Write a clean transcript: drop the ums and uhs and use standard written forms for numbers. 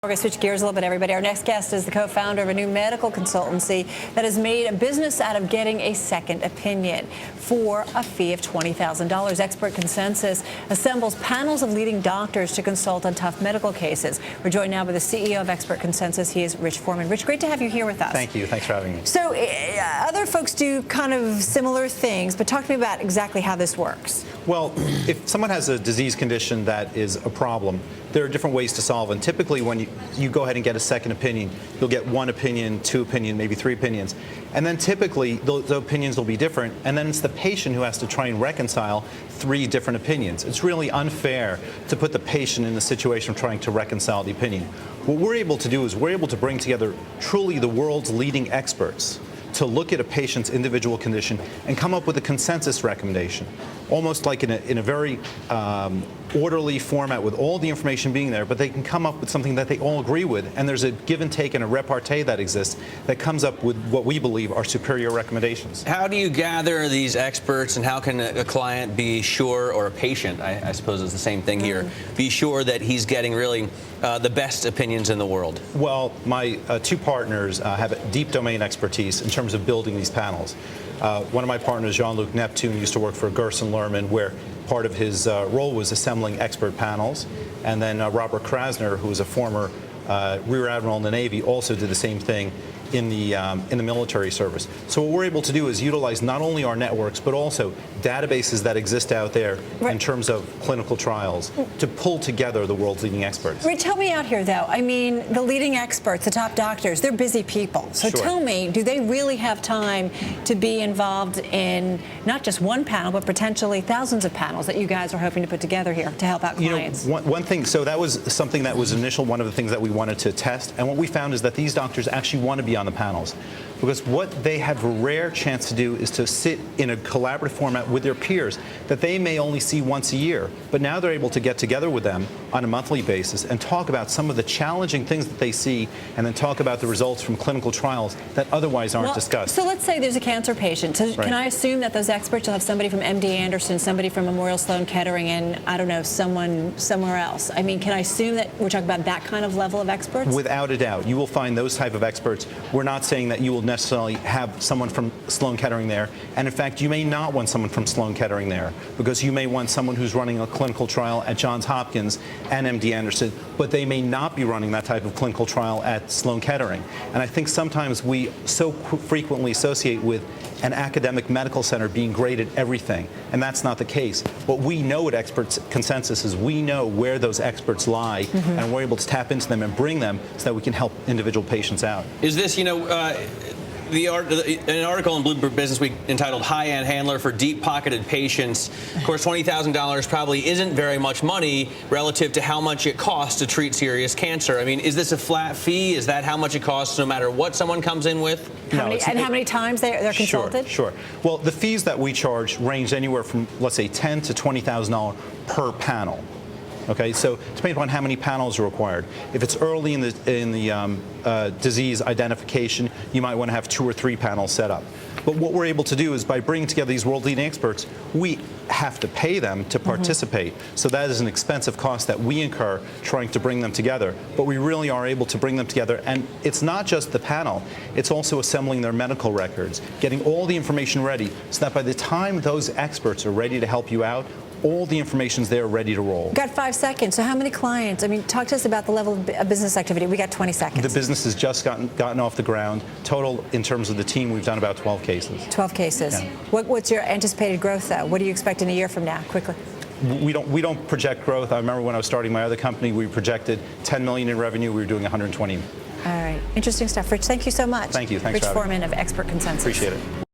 We're going to switch gears a little bit, everybody. Our next guest is the co-founder of a new medical consultancy that has made a business out of getting a second opinion for a fee of $20,000. ExpertConsensus assembles panels of leading doctors to consult on tough medical cases. We're joined now by the CEO of ExpertConsensus. He is Rich Forman. Rich, great to have you here with us. Thank you. Thanks for having me. So other folks do kind of similar things, but talk to me about exactly how this works. Well, if someone has a disease condition that is a problem, there are different ways to solve. And typically when you go ahead and get a second opinion, you'll get one opinion, two opinions, maybe three opinions. And then typically the opinions will be different. And then it's the patient who has to try and reconcile three different opinions. It's really unfair to put the patient in the situation of trying to reconcile the opinion. What we're able to do is we're able to bring together truly the world's leading experts to look at a patient's individual condition and come up with a consensus recommendation, almost like in a very orderly format with all the information being there, but they can come up with something that they all agree with, and there's a give and take and a repartee that exists that comes up with what we believe are superior recommendations. How do you gather these experts, and how can a client be sure, or a patient, I suppose is the same thing here, be sure that he's getting really the best opinions in the world? Well, my two partners have deep domain expertise in terms of building these panels. One of my partners, Jean-Luc Neptune, used to work for Gerson Lerman, where part of his role was assembling expert panels. And then Robert Krasner, who was a former Rear Admiral in the Navy, also did the same thing in the military service. So what we're able to do is utilize not only our networks, but also databases that exist out there in terms of clinical trials to pull together the world's leading experts. Rich, help me out here, though. I mean, the leading experts, the top doctors, they're busy people. So tell me, do they really have time to be involved in not just one panel, but potentially thousands of panels that you guys are hoping to put together here to help out clients? You know, one thing, so that was something that was one of the things that we wanted to test. And what we found is that these doctors actually want to be on the panels, because what they have a rare chance to do is to sit in a collaborative format with their peers that they may only see once a year. But now they're able to get together with them on a monthly basis and talk about some of the challenging things that they see, and then talk about the results from clinical trials that otherwise aren't discussed. So let's say there's a cancer patient. So can I assume that those experts will have somebody from MD Anderson, somebody from Memorial Sloan Kettering, and I don't know, someone somewhere else? I mean, can I assume that we're talking about that kind of level of experts? Without a doubt. You will find those type of experts. We're not saying that you will necessarily have someone from Sloan Kettering there. And in fact, you may not want someone from Sloan Kettering there, because you may want someone who's running a clinical trial at Johns Hopkins and MD Anderson, but they may not be running that type of clinical trial at Sloan Kettering. And I think sometimes we so frequently associate with an academic medical center being great at everything, and that's not the case. What we know at ExpertConsensus is we know where those experts lie, and we're able to tap into them and bring them so that we can help individual patients out. Is this, an article in Bloomberg Business Week entitled "High-End Handler for Deep-Pocketed Patients." Of course, $20,000 probably isn't very much money relative to how much it costs to treat serious cancer. I mean, is this a flat fee? Is that how much it costs no matter what someone comes in with? How many times they're consulted? Sure. Well, the fees that we charge range anywhere from, let's say, $10,000 to $20,000 per panel. Okay, so depending upon how many panels are required. If it's early in the disease identification, you might want to have 2 or 3 panels set up. But what we're able to do is, by bringing together these world-leading experts, we have to pay them to participate. So that is an expensive cost that we incur trying to bring them together. But we really are able to bring them together. And it's not just the panel. It's also assembling their medical records, getting all the information ready so that by the time those experts are ready to help you out, all the information's there ready to roll. We've got 5 seconds. So how many clients? I mean, talk to us about the level of business activity. We got 20 seconds. The business has just gotten off the ground. Total, in terms of the team, we've done about 12 cases. 12 cases. Yeah. What's your anticipated growth, though? What do you expect in a year from now, quickly? We don't project growth. I remember when I was starting my other company, we projected $10 million in revenue. We were doing 120. All right. Interesting stuff. Rich, thank you so much. Thank you. Thanks for having me. Rich Forman of ExpertConsensus. Appreciate it.